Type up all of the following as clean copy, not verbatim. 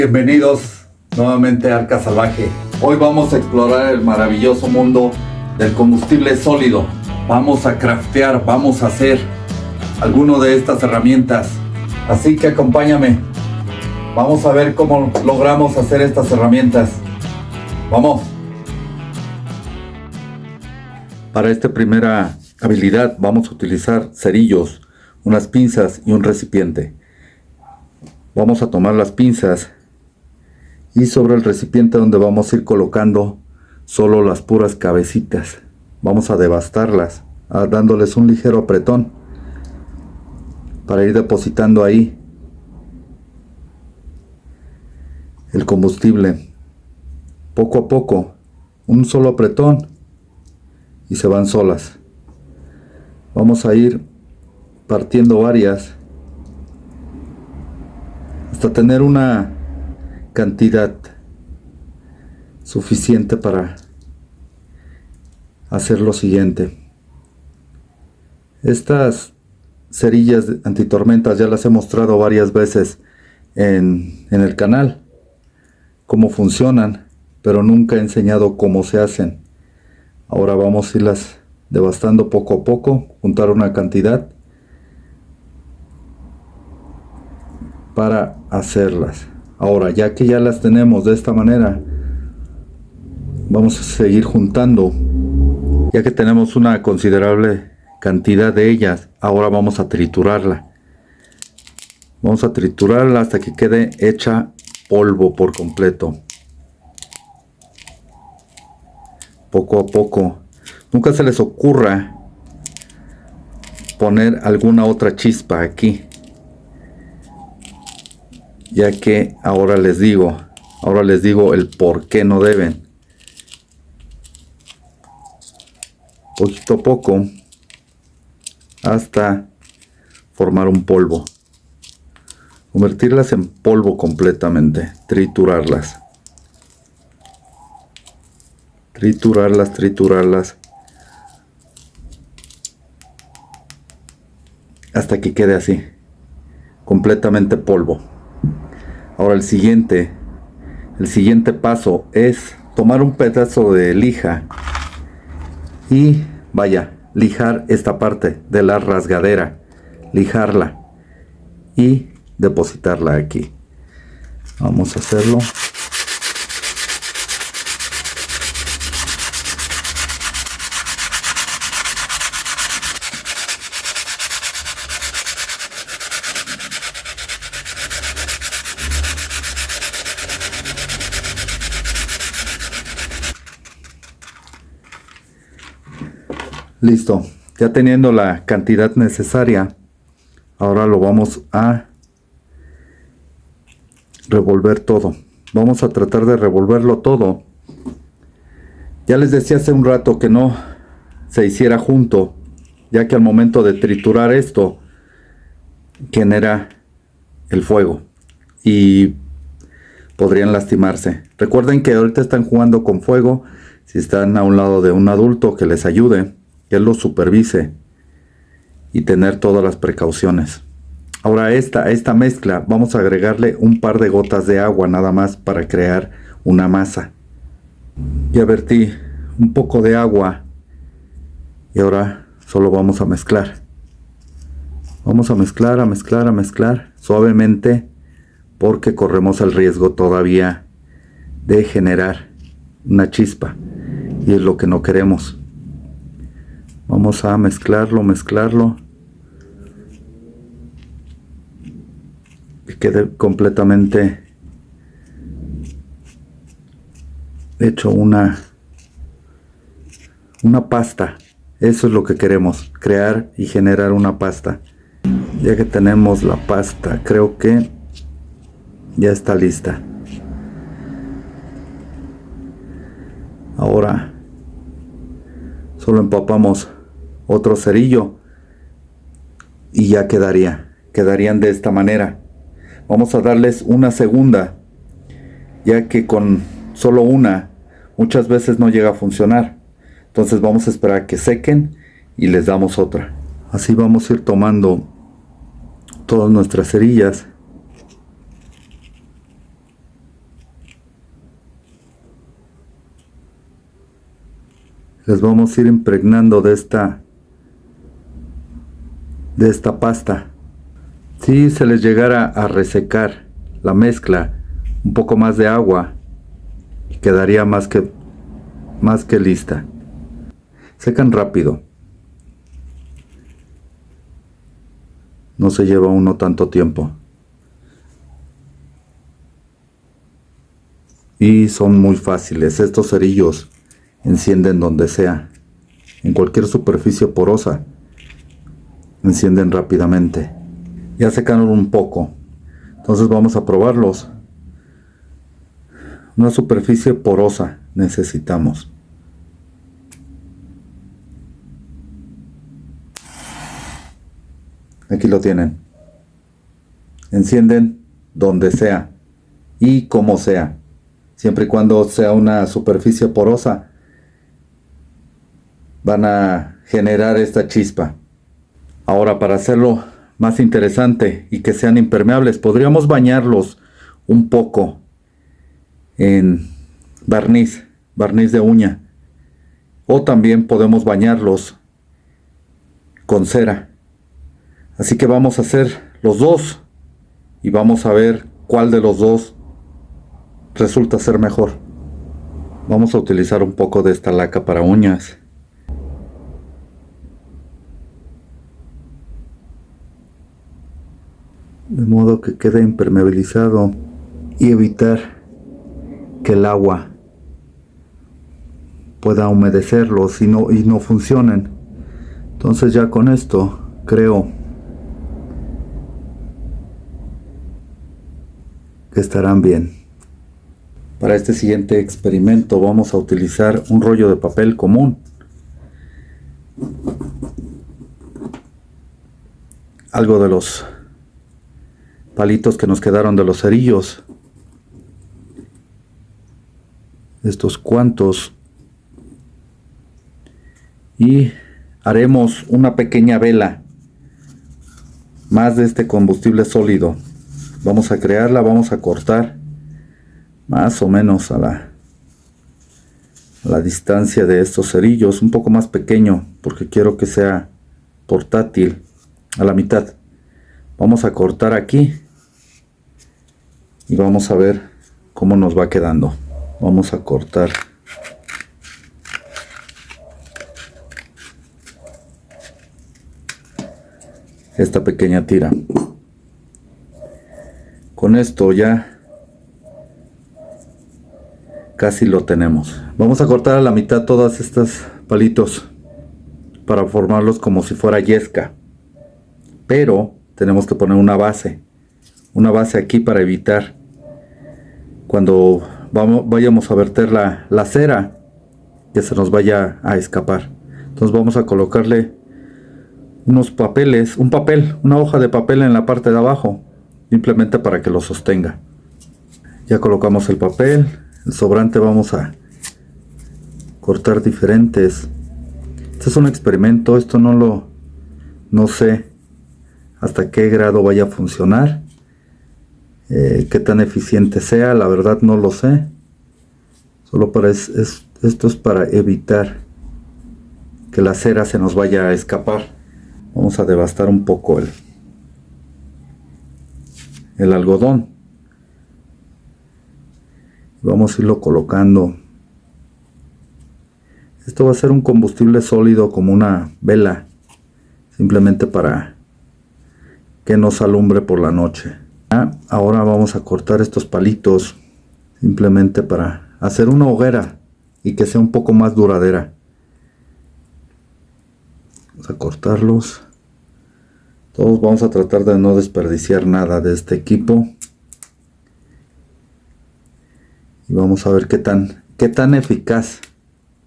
Bienvenidos nuevamente a Arca Salvaje. Hoy vamos a explorar el maravilloso mundo del combustible sólido. Vamos a craftear, vamos a hacer alguno de estas herramientas. Así que acompáñame. Vamos a ver cómo logramos hacer estas herramientas. ¡Vamos! Para esta primera habilidad vamos a utilizar cerillos, unas pinzas y un recipiente. Vamos a tomar las pinzas y sobre el recipiente donde vamos a ir colocando solo las puras cabecitas. Vamos a devastarlas, dándoles un ligero apretón para ir depositando ahí el combustible. Poco a poco, un solo apretón y se van solas. Vamos a ir partiendo varias hasta tener una cantidad suficiente para hacer lo siguiente. Estas cerillas antitormentas ya las he mostrado varias veces en el canal, cómo funcionan, pero nunca he enseñado cómo se hacen. Ahora vamos a irlas devastando poco a poco, juntar una cantidad para hacerlas. Ahora, ya que ya las tenemos de esta manera, vamos a seguir juntando. Ya que tenemos una considerable cantidad de ellas, ahora vamos a triturarla. Vamos a triturarla hasta que quede hecha polvo por completo. Poco a poco. Nunca se les ocurra poner alguna otra chispa aquí, ya que ahora les digo el por qué no deben. Poquito a poco hasta formar un polvo, convertirlas en polvo completamente, triturarlas hasta que quede así, completamente polvo. Ahora el siguiente paso es tomar un pedazo de lija y lijar esta parte de la rasgadera, lijarla y depositarla aquí. Vamos a hacerlo. Listo, ya teniendo la cantidad necesaria, ahora lo vamos a revolver todo. Vamos a tratar de revolverlo todo. Ya les decía hace un rato que no se hiciera junto, ya que al momento de triturar esto genera el fuego y podrían lastimarse. Recuerden que ahorita están jugando con fuego. Si están a un lado de un adulto, que les ayude, que él los supervise y tener todas las precauciones. Ahora a esta mezcla vamos a agregarle un par de gotas de agua nada más para crear una masa. Ya vertí un poco de agua y ahora solo vamos a mezclar. Vamos a mezclar suavemente, porque corremos el riesgo todavía de generar una chispa y es lo que no queremos. Vamos a mezclarlo que quede completamente hecho una pasta. Eso es lo que queremos, crear y generar una pasta. Ya que tenemos la pasta, creo que ya está lista. Ahora solo empapamos otro cerillo y ya quedarían de esta manera. Vamos a darles una segunda, ya que con solo una muchas veces no llega a funcionar. Entonces vamos a esperar a que sequen y les damos otra. Así vamos a ir tomando todas nuestras cerillas Les vamos a ir impregnando de esta pasta. Si se les llegara a resecar la mezcla, un poco más de agua y quedaría más que lista. Secan rápido. No se lleva uno tanto tiempo. Y son muy fáciles. Estos cerillos encienden donde sea. En cualquier superficie porosa. Encienden rápidamente. Ya secaron un poco. Entonces vamos a probarlos. Una superficie porosa necesitamos. Aquí lo tienen. Encienden donde sea y como sea. Siempre y cuando sea una superficie porosa, van a generar esta chispa. Ahora, para hacerlo más interesante y que sean impermeables, podríamos bañarlos un poco en barniz de uña. O también podemos bañarlos con cera. Así que vamos a hacer los dos y vamos a ver cuál de los dos resulta ser mejor. Vamos a utilizar un poco de esta laca para uñas. De modo que quede impermeabilizado y evitar que el agua pueda humedecerlos y no funcionen. Entonces ya con esto creo que estarán bien. Para este siguiente experimento vamos a utilizar un rollo de papel común. Algo de los palitos que nos quedaron de los cerillos. Estos cuantos. Y haremos una pequeña vela. Más de este combustible sólido. Vamos a crearla, vamos a cortar más o menos a la distancia de estos cerillos, un poco más pequeño porque quiero que sea portátil, a la mitad. Vamos a cortar aquí y vamos a ver cómo nos va quedando. Vamos a cortar esta pequeña tira. Con esto ya casi lo tenemos. Vamos a cortar a la mitad todas estas palitos para formarlos como si fuera yesca. Pero tenemos que poner una base aquí para evitar cuando vayamos a verter la cera que se nos vaya a escapar. Entonces vamos a colocarle unos papeles, una hoja de papel en la parte de abajo, simplemente para que lo sostenga. Ya colocamos el papel. El sobrante vamos a cortar diferentes. Este es un experimento, esto no sé hasta qué grado vaya a funcionar, qué tan eficiente sea, la verdad no lo sé. Solo esto es para evitar que la cera se nos vaya a escapar. Vamos a devastar un poco el algodón. Vamos a irlo colocando. Esto va a ser un combustible sólido como una vela, simplemente para que nos alumbre por la noche. Ahora vamos a cortar estos palitos simplemente para hacer una hoguera y que sea un poco más duradera. Vamos a cortarlos. Todos vamos a tratar de no desperdiciar nada de este equipo. Y vamos a ver qué tan eficaz.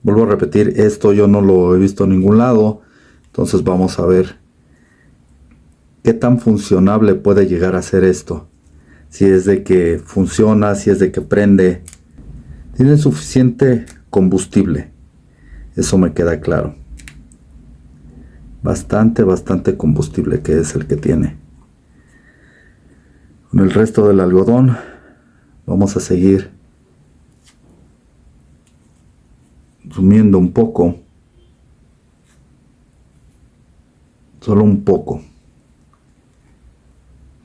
Vuelvo a repetir, esto yo no lo he visto en ningún lado. Entonces vamos a ver qué tan funcionable puede llegar a ser esto. Si es de que funciona, si es de que prende. Tiene suficiente combustible. Eso me queda claro. Bastante combustible que es el que tiene. Con el resto del algodón vamos a seguir sumiendo un poco, solo un poco,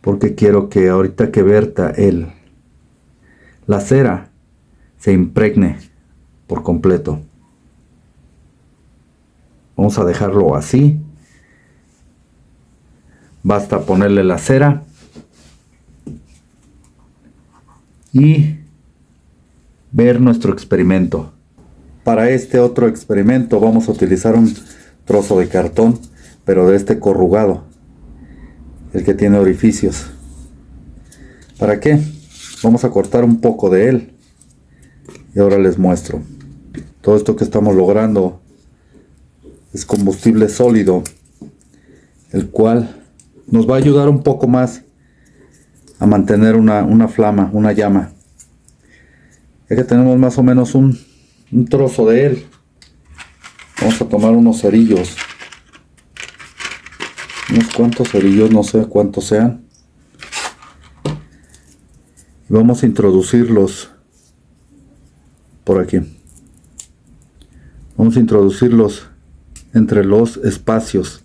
porque quiero que ahorita que verta la cera se impregne por completo. Vamos a dejarlo así. Basta ponerle la cera y ver nuestro experimento. Para este otro experimento vamos a utilizar un trozo de cartón, pero de este corrugado, el que tiene orificios. ¿Para qué? Vamos a cortar un poco de él y ahora les muestro. Todo esto que estamos logrando es combustible sólido, el cual nos va a ayudar un poco más a mantener una flama, una llama. Ya que tenemos más o menos un trozo de él, vamos a tomar unos cerillos, unos cuantos cerillos, no sé cuántos sean, y vamos a introducirlos por aquí. Vamos a introducirlos entre los espacios.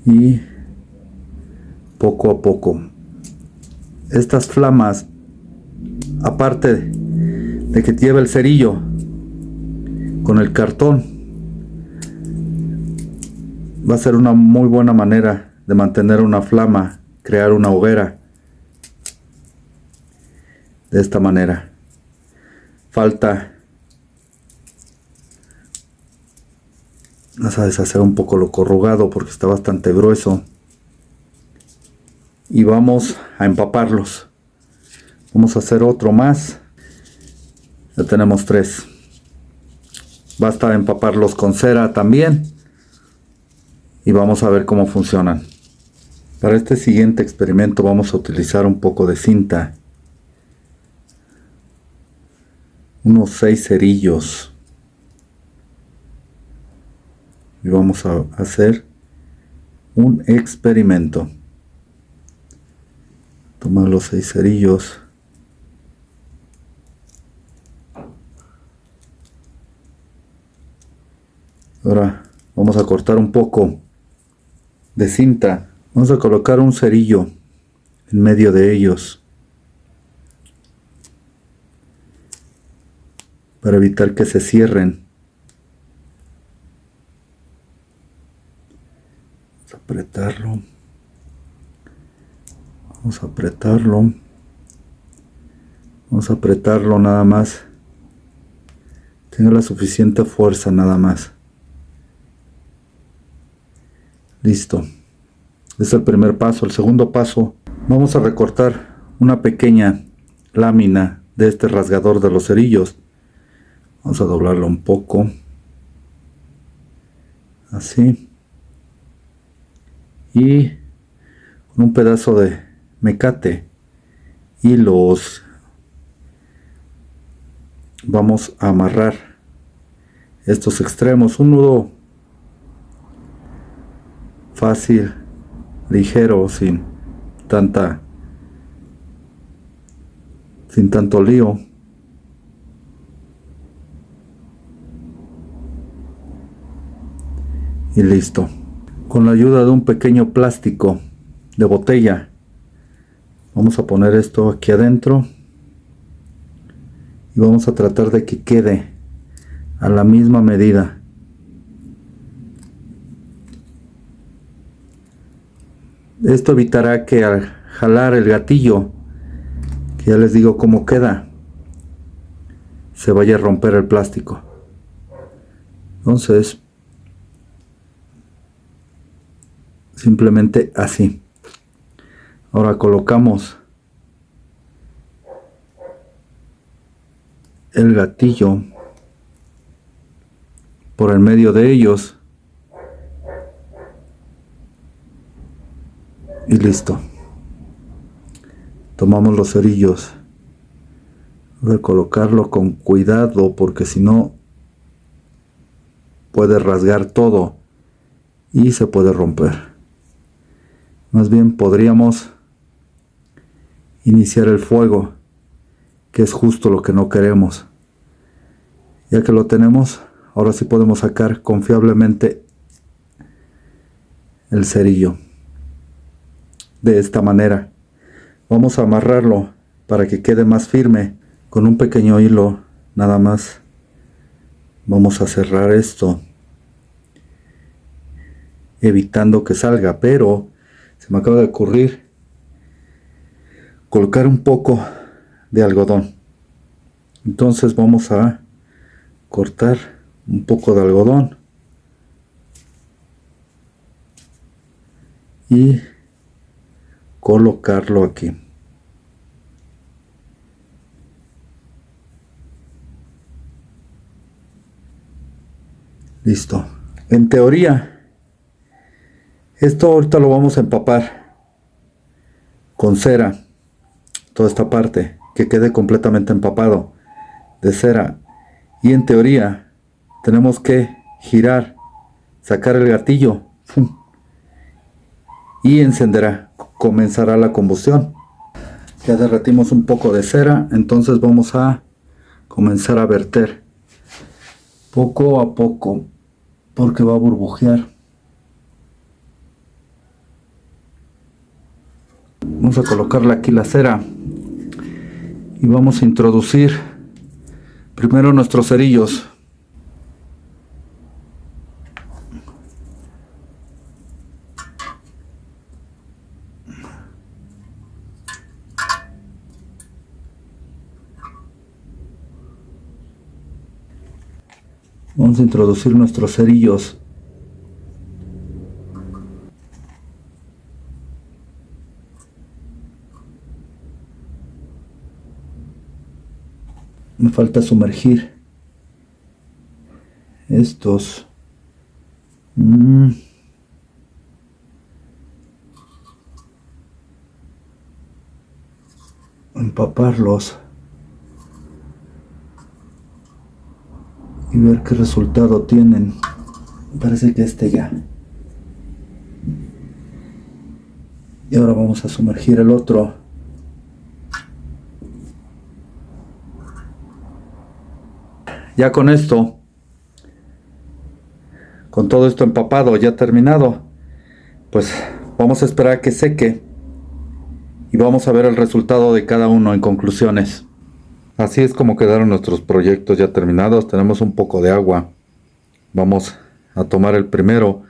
Y poco a poco, estas flamas, aparte de que lleva el cerillo con el cartón, va a ser una muy buena manera de mantener una flama, crear una hoguera de esta manera. Falta, vas a deshacer un poco lo corrugado porque está bastante grueso, y vamos a empaparlos. Vamos a hacer otro más. Ya tenemos 3. Basta empaparlos con cera también y vamos a ver cómo funcionan. Para este siguiente experimento vamos a utilizar un poco de cinta, unos 6 cerillos, y vamos a hacer un experimento. Tomar los 6 cerillos, ahora vamos a cortar un poco de cinta. Vamos a colocar un cerillo en medio de ellos para evitar que se cierren. Vamos a apretarlo. Vamos a apretarlo. Vamos a apretarlo nada más. Tenga la suficiente fuerza nada más. Listo. Es el primer paso. El segundo paso, vamos a recortar una pequeña lámina de este rasgador de los cerillos. Vamos a doblarlo un poco. Así. Y con un pedazo de mecate y los vamos a amarrar estos extremos. Un nudo fácil, ligero, sin tanto lío. Y listo. Con la ayuda de un pequeño plástico de botella, vamos a poner esto aquí adentro y vamos a tratar de que quede a la misma medida. Esto evitará que al jalar el gatillo, que ya les digo cómo queda, se vaya a romper el plástico. Entonces, simplemente así. Ahora colocamos el gatillo por el medio de ellos y listo. Tomamos los cerillos. Voy a colocarlo con cuidado porque si no puede rasgar todo y se puede romper. Más bien podríamos iniciar el fuego, que es justo lo que no queremos. Ya que lo tenemos, ahora sí podemos sacar confiablemente el cerillo. De esta manera vamos a amarrarlo para que quede más firme con un pequeño hilo. Nada más vamos a cerrar esto, evitando que salga, pero se me acaba de ocurrir colocar un poco de algodón. Entonces vamos a cortar un poco de algodón y colocarlo aquí. Listo. En teoría, esto ahorita lo vamos a empapar con cera, toda esta parte, que quede completamente empapado de cera. Y en teoría, tenemos que girar, sacar el gatillo y encenderá, comenzará la combustión. Ya derretimos un poco de cera, entonces vamos a comenzar a verter poco a poco, porque va a burbujear. Vamos a colocarle aquí la cera y vamos a introducir primero nuestros cerillos. Vamos a introducir nuestros cerillos. Me falta sumergir estos. Empaparlos y ver qué resultado tienen. Parece que ya. Y ahora vamos a sumergir el otro. Ya con esto, con todo esto empapado, ya terminado, pues vamos a esperar a que seque y vamos a ver el resultado de cada uno en conclusiones. Así es como quedaron nuestros proyectos ya terminados. Tenemos un poco de agua. Vamos a tomar el primero,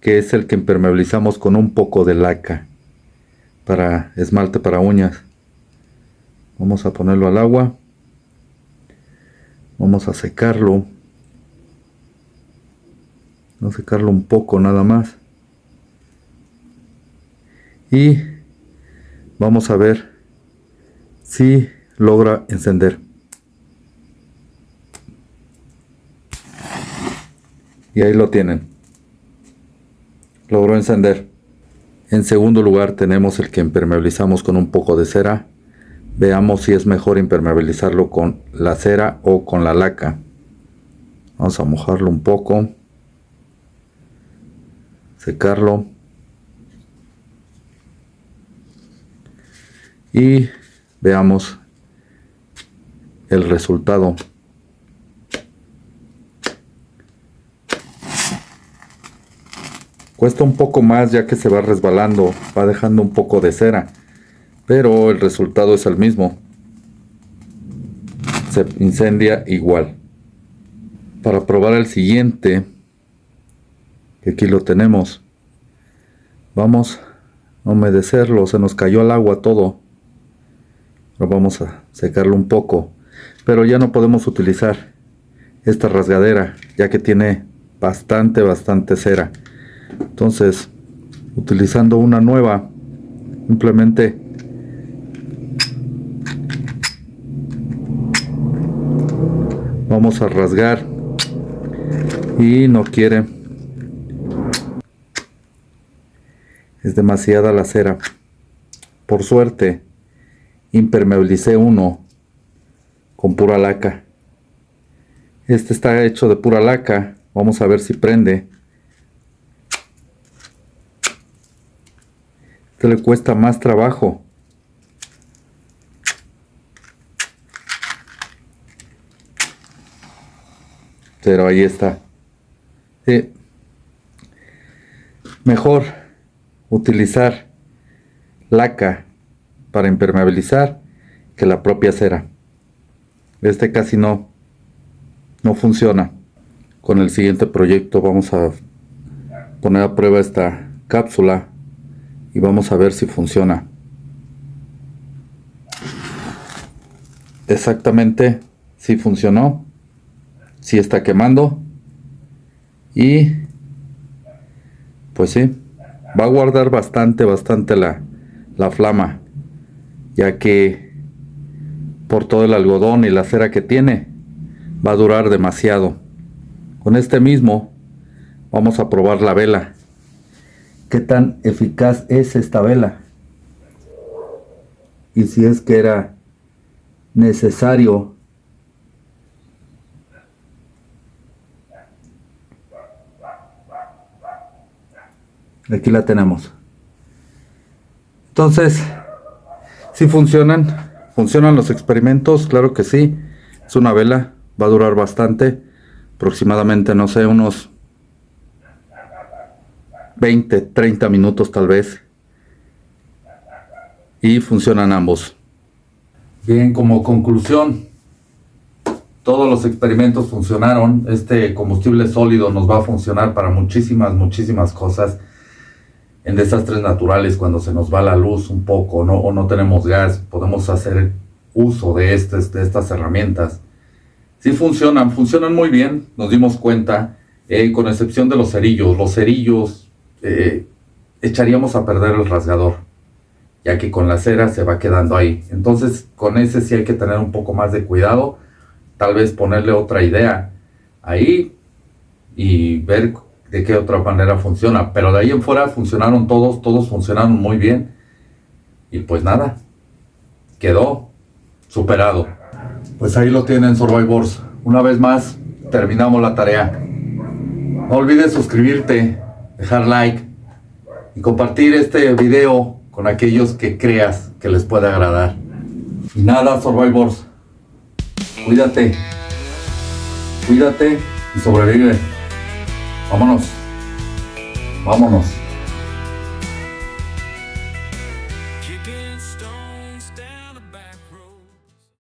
que es el que impermeabilizamos con un poco de laca para esmalte para uñas. Vamos a ponerlo al agua. Vamos a secarlo. Vamos a secarlo un poco nada más. Y vamos a ver si logra encender. Y ahí lo tienen. Logró encender. En segundo lugar tenemos el que impermeabilizamos con un poco de cera. Veamos si es mejor impermeabilizarlo con la cera o con la laca. Vamos a mojarlo un poco. Secarlo. Y veamos el resultado. Cuesta un poco más ya que se va resbalando, va dejando un poco de cera, pero el resultado es el mismo. Se incendia igual. Para probar el siguiente, que aquí lo tenemos, vamos a humedecerlo. Se nos cayó al agua todo. Ahora vamos a secarlo un poco, pero ya no podemos utilizar esta rasgadera ya que tiene bastante cera. Entonces, utilizando una nueva, simplemente vamos a rasgar y no quiere. Es demasiada la cera. Por suerte, impermeabilicé uno con pura laca. Este está hecho de pura laca. Vamos a ver si prende. Este le cuesta más trabajo. Pero ahí está. Sí. Mejor utilizar laca para impermeabilizar que la propia cera. Este casi no funciona. Con el siguiente proyecto vamos a poner a prueba esta cápsula y vamos a ver si funciona. Exactamente, si funcionó, si está quemando y pues sí, va a guardar bastante la flama, ya que por todo el algodón y la cera que tiene va a durar demasiado. Con este mismo vamos a probar la vela. ¿Qué tan eficaz es esta vela? Y si es que era necesario aquí la tenemos. Entonces, si funcionan los experimentos, claro que sí. Es una vela, va a durar bastante, aproximadamente, no sé, unos 20, 30 minutos tal vez. Y funcionan ambos. Bien, como conclusión, todos los experimentos funcionaron. Este combustible sólido nos va a funcionar para muchísimas cosas. En desastres naturales, cuando se nos va la luz un poco, o no tenemos gas, podemos hacer uso de estas herramientas. Sí funcionan muy bien, nos dimos cuenta, con excepción de los cerillos. Los cerillos echaríamos a perder el rasgador, ya que con la cera se va quedando ahí. Entonces con ese sí hay que tener un poco más de cuidado, tal vez ponerle otra idea ahí y ver de qué otra manera funciona. Pero de ahí en fuera funcionaron todos funcionaron muy bien. Y pues nada, quedó superado. Pues ahí lo tienen, Survivors. Una vez más, terminamos la tarea. No olvides suscribirte, dejar like y compartir este video con aquellos que creas que les puede agradar. Y nada, Survivors, cuídate y sobrevive. Vámonos.